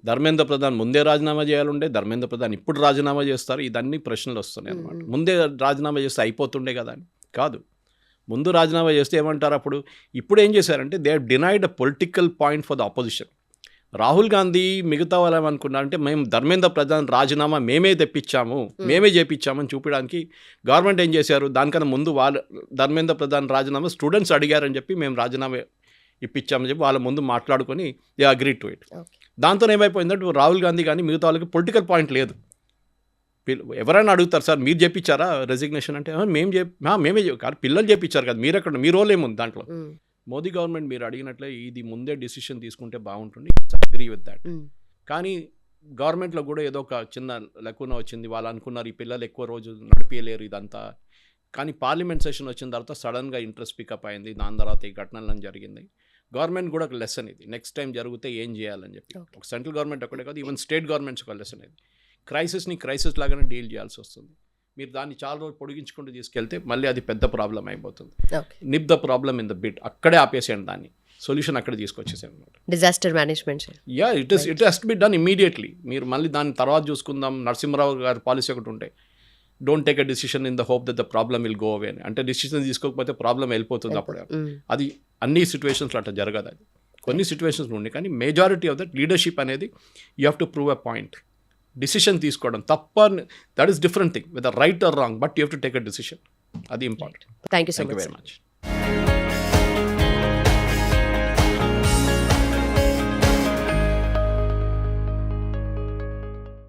ధర్మేంద్ర ప్రధాన్ ముందే రాజీనామా చేయాలండే, ధర్మేంద్ర ప్రధాన్ ఇప్పుడు రాజీనామా చేస్తారు, ఇదన్నీ ప్రశ్నలు వస్తున్నాయి అన్నమాట. ముందే రాజీనామా చేస్తే అయిపోతుండే కదా అని కాదు. ముందు రాజీనామా చేస్తే ఏమంటారు అప్పుడు? ఇప్పుడు ఏం చేశారంటే they have denied a political point for the opposition. Rahul Gandhi మిగతా వాళ్ళు ఏమనుకున్నారంటే మేము ధర్మేంద్ర ప్రధాన్ రాజీనామా మేమే తెప్పించాము, మేమే చేపించామని చూపించడానికి గవర్నమెంట్ ఏం చేశారు? దానికన్నా ముందు వాళ్ళు ధర్మేంద్ర ప్రధాన్ రాజీనామా స్టూడెంట్స్ అడిగారని చెప్పి మేము రాజీనామా ఇప్పించామని చెప్పి వాళ్ళ ముందు మాట్లాడుకొని దే అగ్రీ టు ఇట్. దాంతో ఏమైపోయిందంటే రాహుల్ గాంధీ కానీ మిగతా వాళ్ళకి పొలిటికల్ పాయింట్ లేదు. ఎవరైనా అడుగుతారు, సార్ మీరు చేపించారా రెసిగ్నేషన్ అంటే, మేమే కానీ పిల్లలు చేపించారు కదా, మీరు ఎక్కడ, మీ రోల్ ఏముంది దాంట్లో? మోదీ గవర్నమెంట్ మీరు అడిగినట్లే ఇది ముందే డిసిషన్ తీసుకుంటే బాగుంటుంది, అగ్రీ విత్ దాట్. కానీ గవర్నమెంట్లో కూడా ఏదో ఒక చిన్న లెక్కున వచ్చింది, వాళ్ళు అనుకున్నారు ఈ పిల్లలు ఎక్కువ రోజు నడిపించలేరు ఇదంతా, కానీ పార్లమెంట్ సెషన్ వచ్చిన తర్వాత సడన్గా ఇంట్రెస్ట్ పికప్ అయింది, దాని తర్వాత ఈ ఘటనలను జరిగింది. గవర్నమెంట్ కూడా ఒక లెసన్ ఇది, నెక్స్ట్ టైం జరిగితే ఏం చేయాలని చెప్పి. ఒక సెంట్రల్ గవర్నమెంట్ ఒకటే కాదు, ఈవెన్ స్టేట్ గవర్నమెంట్స్ ఒక లెసన్ ఇది. క్రైసిస్ని క్రైసిస్ లాగానే డీల్ చేయాల్సి వస్తుంది. మీరు దాన్ని చాలా రోజులు పొడిగించుకుంటూ తీసుకెళ్తే మళ్ళీ అది పెద్ద ప్రాబ్లం అయిపోతుంది. Nip the problem in the bit, అక్కడే ఆపేసేయండి, దాన్ని సొల్యూషన్ అక్కడ తీసుకొచ్చేసాను అనమాట. Disaster management. Yeah, it has to be done immediately. మీరు మళ్ళీ దాన్ని తర్వాత చూసుకుందాం, నరసింహరావు గారి పాలసీ ఒకటి ఉంటే, don't take a decision in the hope that the problem will go away అని. అంటే డిసిషన్ తీసుకోకపోతే ప్రాబ్లం వెళ్ళిపోతుంది అప్పుడే. అది అన్ని సిచ్యువేషన్స్లో అట్లా జరగదు. అది కొన్ని సిచ్యువేషన్స్ ఉండి, కానీ మెజారిటీ ఆఫ్ దట్ లీడర్షిప్ అనేది you have to prove a point. Decision తీసుకోవడం తప్ప, that is different thing, with right or wrong, but you have to take a decision. అది important. Thank you so very much.